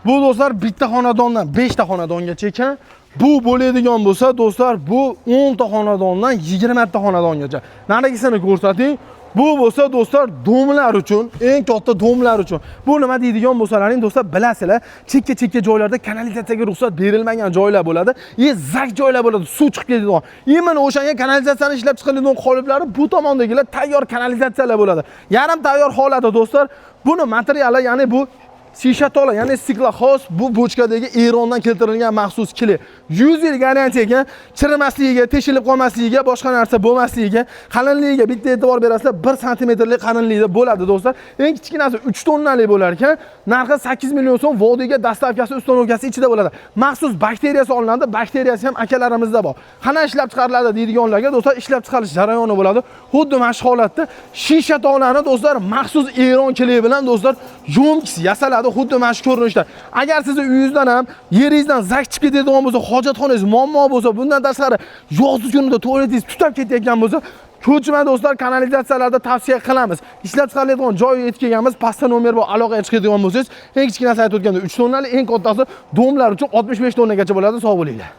Bu do'stlar bitta xonadondan 5 ta xonadongacha ekan. Bu bo'ladigan bo'lsa do'stlar, bu 10 ta xonadondan 20 ta xonadongacha. Narigisini ko'rsating. Bu bo'lsa do'stlar domlar uchun, eng katta domlar uchun. Bu nima deydigan bo'lsalaring do'stlar bilasizlar, chekka joylarda kanalizatsiyaga ruxsat berilmagan joylar bo'ladi. Zak joylar bo'ladi, suv chiqib ketadigan. Mana o'shanga kanalizatsiyani ishlab chiqariladigan qoliplari bu tomondagilar tayyor kanalizatsiyalar bo'ladi. Yarim tayyor holati do'stlar. Buni materiali, ya'ni bu shisha tola, ya'ni stikloxos, bu bochkadagi Erondan keltirilgan maxsus kili. 100 yil garantiyaga, chirimasligiga, teshilib qolmasligiga, boshqa narsa bo'lmasligiga, qalinligiga bitta e'tibor berasizlar, 1 santimetrlik qalinlikda bo'ladi do'stlar. Eng kichkinasi 3 tonnalik bo'lar ekan, narxi 8 million so'm, vodiyga dastavkasi, ustanovkasi ichida bo'ladi. Maxsus bakteriya solinadi, bakteriyasi ham akalarimizda bor. Qana ishlab chiqariladi deydiganlarga do'stlar, ishlab chiqarish jarayoni bo'ladi. Xuddi mana shu holatda shisha tolani do'stlar maxsus Eron kili bilan do'stlar yomkisi yasaladi. Xuddi mana shu ko'rinishda. Agar sizni uyingizdan ham, yeringizdan zak chiqib ketadigan bo'lsa, hojatxonangiz muammo bo'lsa, bundan tashqari yog'siz kunida tualetingiz tutab ketayotgan bo'lsa, ko'chma do'stlar kanalizatsiyalarda tavsiya qilamiz. Ishlab chiqariladigan joyi yetib kelganmiz, pastda nomer bor, aloqaga chiqadigan bo'lsangiz, eng kichkinasi aytib o'tganda 3 tonnali, eng kattasi domlar uchun 65 tonnagacha bo'ladi. Sog' bo'linglar.